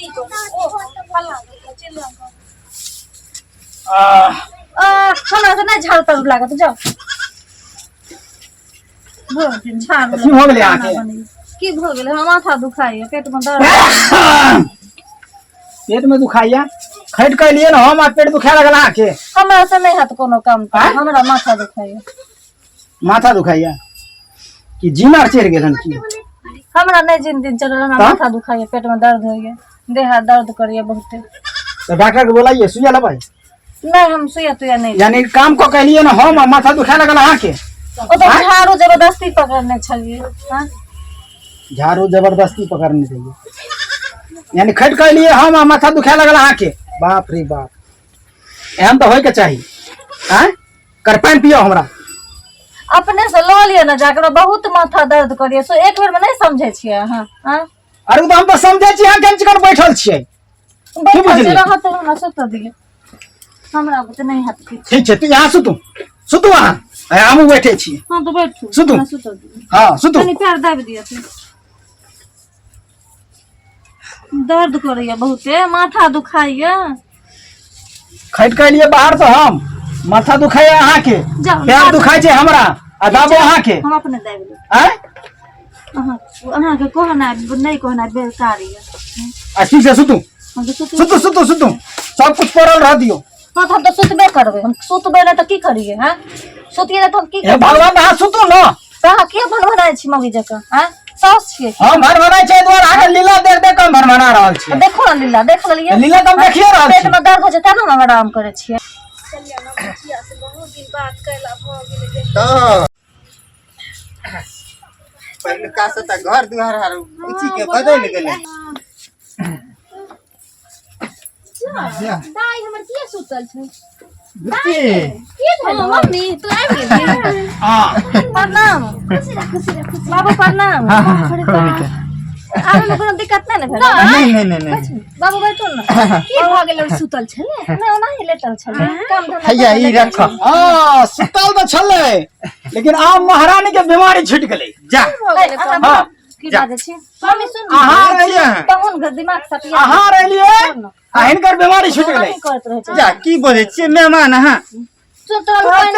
की को ओ फल्ला चिल्ला हमरा से नहीं झाड़ तर लागत जाओ वो दिन झाड़ की हो गेलै आके की हो गेलै हमरा माथा दुखाई पेट में दर्द पेट में दुखाइया खैट के लिए ना हम आ पेट दुखाए लगला आके हमरा से नहीं हाथ कोनो काम हमरा माथा दुखाई माथा दुखाइया कि जीना चढ़ गेलन की हमरा नहीं जिन दिन चढ़ल हमरा माथा दुखाई पेट में दर्द हो गया देह हाथ दर्द करिए बहुत तो डॉक्टर के बोलाइए सुइया लबाई नहीं हम सुइया तुया नहीं यानी काम को कहलिए ना हम माथा दुखाए लगला आके ओ तो झाड़ू जबरदस्ती पकड़ने छलिए हां झाड़ू जबरदस्ती पकड़ने चाहिए यानी खट के लिए हम माथा दुखाए लगला आके बाप रे बाप एहन तो होय के चाहिए हैं कर पानी पियो हमरा अपने से लो लिया ना जाकर बहुत माथा दर्द करिए सो एक बेर में नहीं समझे छिए हां हां अरे तो हम तो समझे छी हां केन कर बैठल छिए बैठल रहत हमरा सुत दिए हमरा बुते नहीं हाथ ठीक है तू यहां सुतू वहां हम बैठे छी हां तो बैठू सुतू सुत दिए हां सुतू तनी पैर दाब दिया तू दर्द करिए बहुते माथा दुखाइए खट के लिए बाहर तो हम माथा दुखाए अहाँ के पैर दुखाई छे हमरा आ दाबो अहाँ के हम अपने दाब दे हैं अहाँ के कहना नहीं कहना बेकारी है आ ठीक से सुतू हम तो सुतू सब कुछ पड़ल रह दियो हां हम तो सुतबे करबे हम सुतबे ना तो की करिए हैं सुतिए तो हम की ए भगवान हां सुतू न कहा के भनभनाय छी मौगी जका हैं सास छिए हम भनभनाय छै द्वार आगे लीला देख हम भनभना रहल छी देखो ना लीला देख लेलिए लीला तुम देखिए रहल छी पेट में दर्द हो जता ना हम आराम करे छिए चलिए ना किया से बहुत दिन बात कैला भ गेले तो पहले का से त घर दुआर हर उची के बदल गेले दाई हमर किया सुतल छै बुच्ची की भेल मम्मी तू आबि गेली हां प्रणाम बाबू प्रणाम आरो कोनो दिक्कत नहीं भेल नहीं बाबू बैठो ना की भ गेल सुतल छले ना नहीं लेटल छले काम धंधा हैया ई रख सुतल तो छले लेकिन आम महारानी के बीमारी छूट गेलै जा हां की बात छै मम्मी सुन अहाँ रहिए तहन घर दिमाग सटिया अहाँ रहिए हिनकर बीमारी छूट गेलै करत रहे छै जा की बोले छी मेहमान हां तो पानी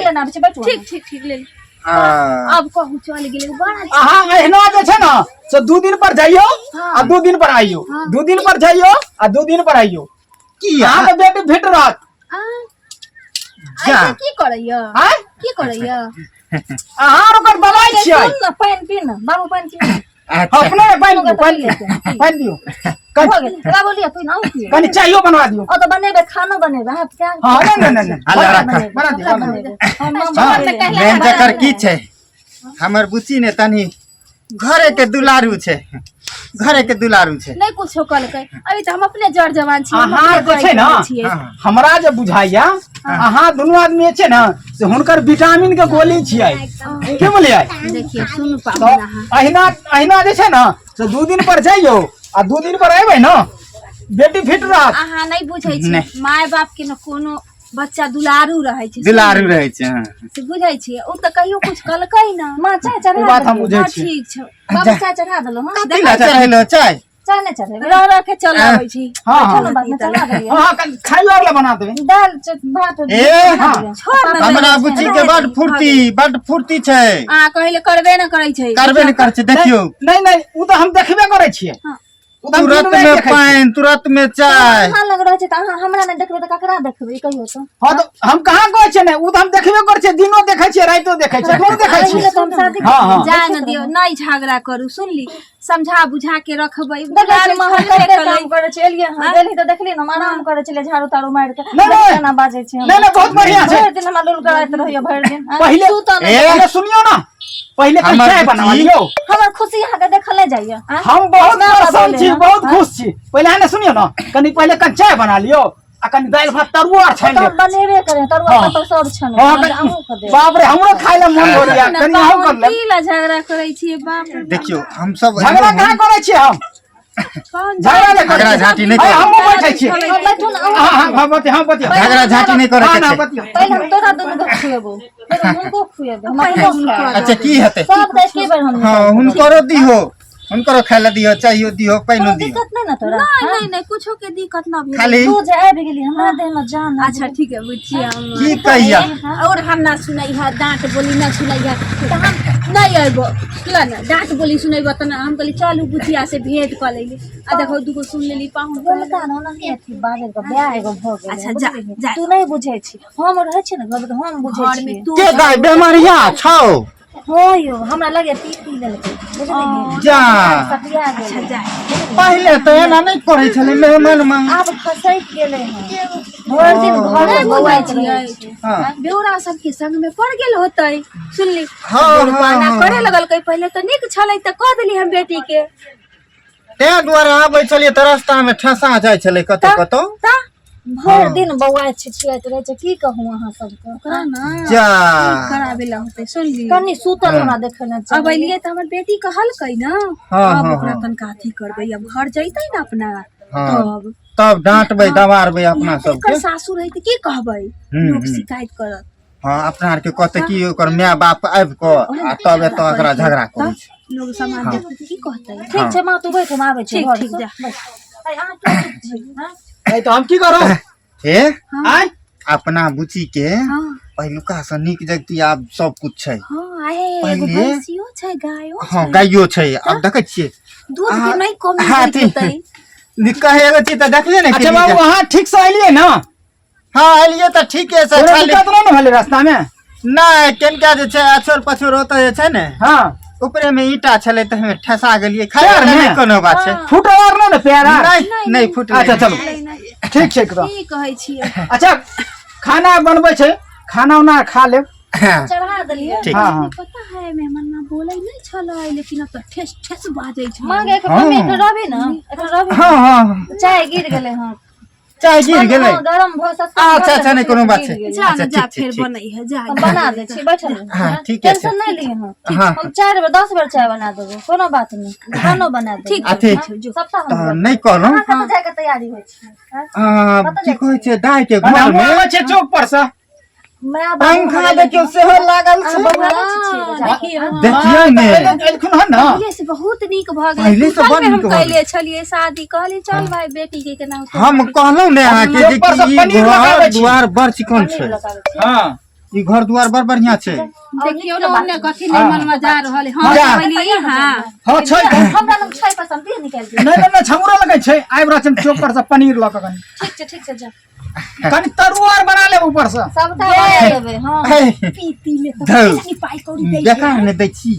लेना छै बैठो ठीक ले अब कहू चल गेले बड़ा अहाँ एहना जे छै ना से 2 दिन पर जाइयो आ 2 दिन पर आइयो 2 दिन पर जाइयो आ 2 दिन पर आइयो की अहाँ के बेटी फिट रहत जा की करैया हैं की करैया अहाँ ओकर दवाई छियै सुन ना पानी पी ना बाबू पानी पी अच्छा अपने पानी दियो हो गेल बाबू लिया तू ना पी कनी चाहिए बनवा दियो ओ तो बनेबे खाना बनेबे हां क्या हां नहीं अल्लाह रखा बना दियो मेन जकर की छै हमर बुच्ची ने तनी घरे के दुलारू छै नहीं कुछ कल के अभी तो हम अपने जड़ जवान छी अहाँ जे छै ना हमरा जे बुझाइया अहाँ दुनू आदमी छै ना से हुनकर विटामिन के गोली छियै की बोलियै देखिए सुन तो पाबना अहिना जे छै ना से 2 दिन पर जाइयो आ 2 दिन पर आइबै ना बेटी फिट रहत अहाँ नहीं बुझै छी माय बाप के न कोनो बच्चा दुलारू रहे छै हां से बुझै छी ओ त कहियो कुछ कलकै ना मां चाय चढ़ा बात हम बुझै छी ठीक छै बाबू चाय चढ़ा देलो हां दिला चढ़ैलो चाय चाय नहीं चढ़े रह के चल आबै छी हां चलो बात में चला दे हां खाइयो वाला बना देबै दाल भात ए हां छोड़ ना हमरा बुच्ची के बड फुर्ती छै आ कहले करबे न करै छै करबे न कर छै देखियो नहीं उ तो हम देखबे करै छियै तुरंत में पानी तुरंत में चाय हां लग रहा छै त अहाँ हमरा नहीं देखबे त ककरा देखबे कहियो तो हां तो हम कहां कहै छै ने उ तो हम देखबे करै छियै दिनो देखै छियै रातो देखै छियै कोन देखै छियै तो हम शादी हां जाय न दियो नहीं झगड़ा करू सुनली समझा बुझा के रखबै देखै महल कते काम करे छै एलिए हां देली त देखली न आराम करे छले झाड़ू ताड़ू मार के ना बाजे छै नहीं बहुत बढ़िया छै भर दिन हम लुल कराइत रहियो भर दिन पहले पहले सुनियो ना पहले चाय बनवा लियो हमर खुशी यहाँ के देखले जाइए हम बहुत प्रसन्न छी बहुत खुश छी पहले है ना सुनियो ना कनी पहले चाय बना लियो आ कनी दाल भात तरुआ छान ले बनेबे करे तरुआ तो सर छन बाप रे हमरो खाइ ले मन हो रिया कनी हम कर ले की ला झगड़ा करै छी बाप देखियो हम सब झगड़ा कहां करै छी हम झगड़ा झाटी नहीं हम बैठै छी बैठो ना हां बतिया झगड़ा झाटी नहीं करे के पहले हम तोरा दुनु को खुएबो फिर उनको खुएबो हम अच्छा की हेतै सब देख के बेर हम हां हुनकरो दी हो उनको खाइला दियो चाहिए दियो पैनो दियो दिक्कत नहीं ना तोरा नहीं कुछो के दिक्कत ना भेल खाली तू जे आबि गेली हमरा देह में जान अच्छा ठीक है बुझिया की कहिया और हम ना सुनाई है डांट बोली ना सुनाई है तो हम नहीं आइबो ला ना डांट बोली सुनाइबो त ना हम कहली चलू बुझिया से भेंट क लेली आ देखो दुगो सुन लेली पाहुन बोलता न ना अथी बाजे को ब्याह एगो भ गेलै अच्छा जा तू नहीं बुझै छी हम रहै छी न घर में हम बुझै घर छी में तू के गाय बेमारिया छौ हो यो हमरा लगे पी लेलकै बुझलिही जा सतिया गेल अच्छा जा पहले तो एना नहीं करे छले मेहमान में आब फसैक गेलै हैं भर दिन घर में बौआ छियै हां बेउरा सब के संग में पड़ गेल होतै सुनली हाँ, पाना हाँ, करे लगल कई पहले तो निक छलै त कह देली हम बेटी के ते द्वारा आबै छलिए त रास्ता में ठसा जाय छले कतो कतो ता भर दिन बौआ छिछियात रहै छै की कहूं अहाँ सबके ओकरा ना जा कराबेला होतै सुनली कनी सुतल हमरा देखै न अब अलिए त हमर बेटी कहलकै ना हाँ, अब हाँ, ओकरा हाँ। तनका अथी करबै अब घर जइतै ना अपना हाँ। तब तब डांटबै दबारबै अपना एकर सबके सासुर है त की कहबै लोग शिकायत करत हां अपना आर के कहते की ओकर माय बाप आबि क आ तब एत एकरा झगड़ा करै छै लोग समाज देखते त की कहतै ठीक छै मां तू बैठ हम आबै छी ठीक घर ठीक से। जा आइ अहाँ के छी हां ए तो हम की करो हे आय अपना बुची के हां पहिलुका से नीक जगती आब सब कुछ छै हां आए एगो पहिले- भैंसियो छै गायो हां गाइयो छै आब देखै छियै दूध के नहीं कमी हाँ, होइत ठीक। होतै कहे एगो चीज त देखलिए ने अच्छा बाबू वहाँ ठीक से अलिए ना हां एलिए त ठीके से कोनो खाली दिक्कत नहीं भेले रास्ता में नहीं केनका जे छै अछोर पछोर होता जे छै ने हाँ ऊपरे में ईटा छले त हमें ठसा गेलिए खाली पैर में? नहीं कोनो बात छै फुटवार ना प्यारा नहीं फुट अच्छा चलो ठीक छै एकदम की कहै छियै अच्छा खाना बनबै छै खाना उना खा लेब चढ़ा देलिए ठीक हाँ हाँ पता है मेहमान ना बोलै नहीं छलै लेकिन अब त ठेस ठेस बाजै छै मां के हाँ। मम्मी के रहबी न एकर रहबी हां हां चाय गिर गेलै हां चाय गिर गेलै गरम भ सकता अच्छा अच्छा नहीं कोनो बात छै जा अच्छा ना जा ठीक फिर ठीक बनै है जा हम बना दे छी बैठल हाँ, ठीक है, टेंशन नहीं लिए हां हाँ। हम 4 बार 10 बार चाय बना देबो कोनो बात नहीं खानो बना दे ठीक अथी सप्ताह त हम नहीं कहलौं कतऽ जाय के तैयारी होइ छै की कहै छै दाय के हमरा घर मुँह में में छै चौक पर से मैं पंखा देखियो सेहो लागल छै बबुआ छी देखियो ने एलखुन हन ना पहले से बहुत नीक भ गेलै पहिले से टूटल बड़ में हम नीक भ कैले छलिए शादी कहली चल भाई बेटी के केना हम कहलौं ने अहाँ के जे ऊपर से कि पनीर लगाबै घर छी। दुआर बड़ चिकन छै हाँ ई घर दुआर बड़ बढ़िया छै देखियो ना ओने कथी नहीं मन में जा रहल है हां जा। कहली हां हाँ छै हमरा लग छै पसंद दिए निकाल दिए नहीं नहीं छमुरा लगे छै आइब रह छै चौक पर से पनीर ल के ठीक छै जा कनी तरुआर बना ले ऊपर से सबटा बना देबै हां पीती में तो धौ। नहीं पाई कौड़ी दै बेकार ने दै छी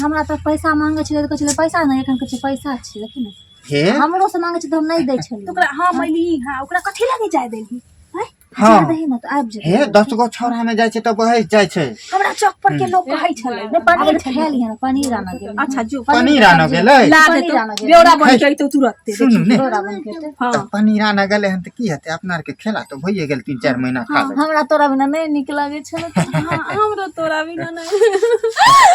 हमरा तऽ पैसा मांगे छलै तऽ कहै छलै पैसा नहीं एखन कहै छै पैसा छै देखी ने हे हमरो से मांगे छै तऽ हम नहीं दै छलिए ओकरा हां मैली हां ओकरा कथी लगे जाय देली हैं हाँ दही न तऽ आबि जेतै हे 10 गो छौरा में जाय छै त बहै जाय छै हमरा चौक पर के लोग कहै छलै नहीं पनीर खा लिहे ना पनीर आना गेल अच्छा जो पनीर आनो गेलै ला दे पनीर तो आना गेल बेवड़ा बन के तो तुरंत सुनू ने रोरा बन के ते। हां त पनीर आना गेलै हन त की हेतै अपना आर के खेला तो भइए गेल 3-4 महीना खा ले हमरा तोरा बिना नहीं नीक लागे छै हमरो तोरा बिना नहीं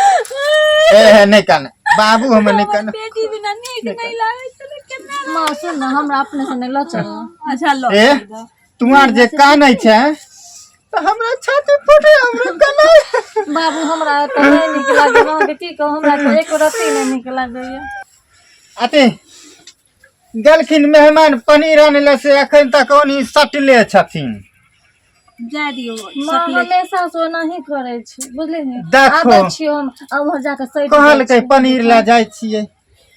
ए नहीं काने बाबू हमर नहीं काने बेटी बिना नीक नहीं लागे छले केना मां सुन ना हमरा अपने से नहीं लचल अच्छा लो ए तुम्हार जे कानै छै त हमरा छाती फुटे हमरा कानै बाबू हमरा तो नहीं नीक लागे ना के की कहूं हमरा तो एक रत्ती नहीं नीक लागे अते गलखिन मेहमान पनीर आनले से अखन तक ओनी सटले छथिन जा दियो मां हमेशा सो नहीं करे छै बुझली ने देखो। आबै छियो हम अब घर जाके सही कहलकै पनीर ला जाय छियै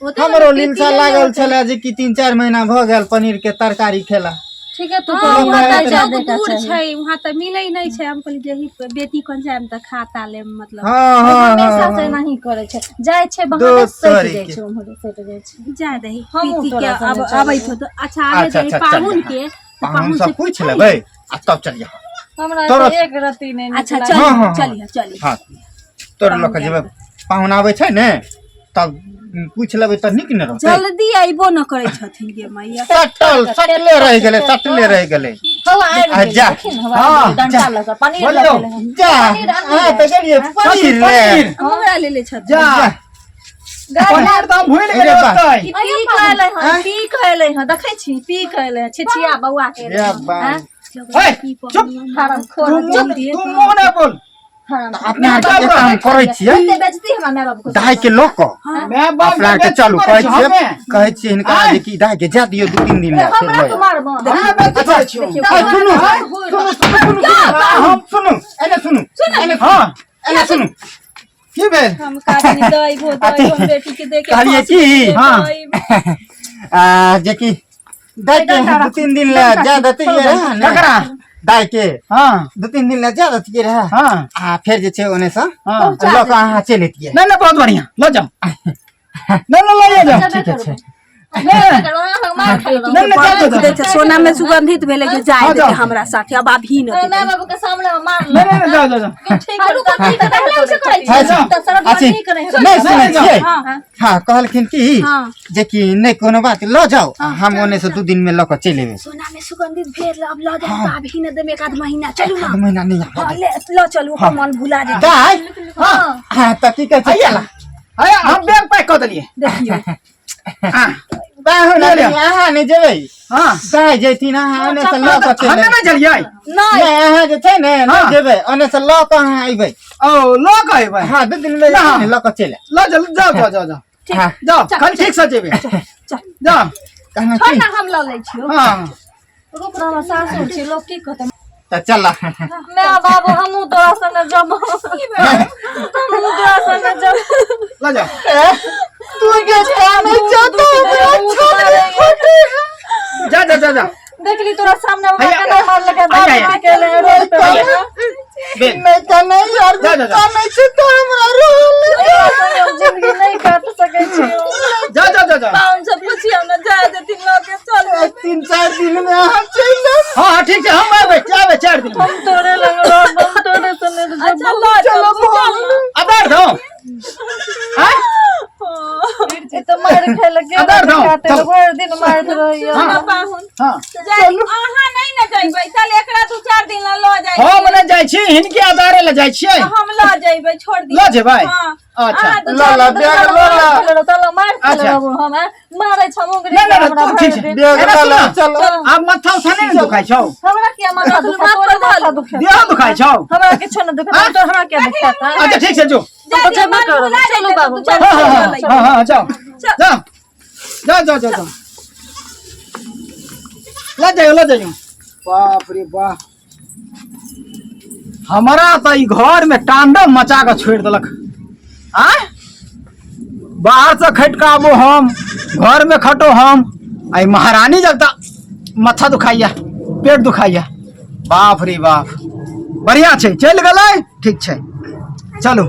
हमरो लिलसा लागल छले जे कि 3-4 महीना भ गेल पनीर के तरकारी खेला ठीक है तू हां तो वहां बता त जा जग देता दूर चाहिए छै वहां त मिलै नहीं छै हम कहली जेही बेटी कोन जाम त खाता ले मतलब हां हमेशा हां से नहीं करे छै जाय छै बहाने दोस्त सट तोरी जाय के। छै उम्हर सट जाय छै जा दही हमहूँ पीती के तोरा अब संगे आबै चलबै। तो अच्छा आगे अच्छा, जाई अच्छा, पाहुन चल। के पाहुन से सब पूछ लेबै आ तब चलिए हमरा तोरा- तो एक रत्ती नहीं नीक अच्छा लागे हाँ, हाँ, चलिए चलिए हां तोर लोग के जेबै पाहुन आबै छै ने तब पूछ लेबै त नीक न रहतै जल्दी आइबो न करै छथिन गे मैया सटले रह गेलै हवा आ आबि जा। गेल देखिन हवा हाँ, आबि गेल, डंटा जा। लगा पनीर बोलियो। लगा ले जा पनीर आनलियै। हां त गेलिए पनीर ले पनीर। हमरा ले ले छथिन जा पनीर तो हम भूल अरे गेलै बा। ओतै पी कहले हन पी कहले हन देखै छी पी कहले छिछिया बौआ के या बा हे चुप हराम खोर तू मुंह नहीं बोल अपने हाथ के काम करै छियै बेचती हमरा माय बाबू को दाय के लोक मैं बाप अपना के चालू कहै छियै हिनका जे कि दाय के जा दियौ 2-3 दिन ले हमरा तो मारबो सुनु एने हाँ एने सुनु की भेल हम काटनी दई भो दई हम बेटी के देके कहलिए कि हाँ जे कि दाय के 2-3 दिन ले जा देते ये ककरा दाय के हाँ 2-3 दिन ले जा देते रहे हाँ आ फिर जे छै ओने से हाँ लोक अहाँ चलि एतियै नहीं बहुत बढ़िया लो जाओ नहीं ले जाओ ठीक छै देखे सोना में सुगंधित भेले के जाए हाँ, देखे जाओ। हमरा साथे अब अभी न माय बाबू के सामने में मार नहीं जाओ आलू का नहीं कहले से करे हाँ, छी त सरब अच्छी नहीं करे नहीं सुनै नहीं, छियै हां हाँ कहलखिन कि हाँ। जे कि नहीं कोनो बात ल जाओ हम ओने से 2 दिन में ल के चलि एबै सोना में सुगंधित भेल अब ल जा अभी न देमे एक आध महीना चलू ना आध महीना नहीं हाँ, ले चलू हम मन भुला दे दाय हाँ त की कहै छै अरे हम बैग पैक कर दिए देखियो हाँ बाहु ले ले। अहाँ नहीं जेबै हाँ दाय जेथिन अहाँ ओने से ल के हमें चलि नहीं चलिए नहीं अहाँ जे छै ने नहीं हाँ। जेबै ओने से ल के अहाँ अइबै ओ लो कहे भाई हाँ 2 दिन में हाँ। ल के चलि लो जाओ हाँ जाओ कल ठीक से जेबे जाओ कहना छोड़ कि ना हम ल लै छियो हाँ रुक ना सासुर छी लोग की कहते त चल मैं बाबू हमू तोरा संग जब हमू तोरा संग जब लो जाओ तू के काम जा देखली तोरा सामने में भैया, केना मार लगे बाप भैया, के ले रोड पे मैं का नहीं यार जा, जा, जा। नहीं से तो हमरा रोल जिंदगी नहीं काट सके छी जा पाउन से पूछियो ना जाए दे तीन लोग के चल 3-4 दिन में हम चल हाँ ठीक है हम आवे 4 दिन में हम तोरे लग रोड हम तोरे संग अच्छा ल चलो आधार दो हाँ ए तो मार खाए लगे आधार दो काटे चल। हर दिन मारत रहियो हाँ। पाहुन हाँ जाई अहाँ नहीं न जाइबै चल एकरा 2-4 दिन ल जाई हम ने जाय छी हिनके आधारे ले जाय छियै हम ल जाइबै छोड़ दी ल जेबै हां अच्छा ला बैग ला चलो मार अच्छा। चलो हम मारे छ मुंगरी नहीं, हमरा तू ठीक भर है। दे। बैग ला चलो अब माथा उठाने नहीं दुखाई छौ हमरा के माथा दुखा तोरे माथा दुखा देह दुखाई छौ हमरा के छ न दुखा तो हमरा के दुखा अच्छा ठीक है जो तो जब करो चलो बाबू हाँ जाओ ले जाइयो बाप रे बाप हमारा तो ई घर में तांडव मचा के छोड़ देलक आय बाहर से खट के आबो हम घर में खटो हम आई महारानी जब तक माथा दुखाइया पेट दुखाइया बाप रे बाप बढ़िया छै चल गेलै ठीक छै चलू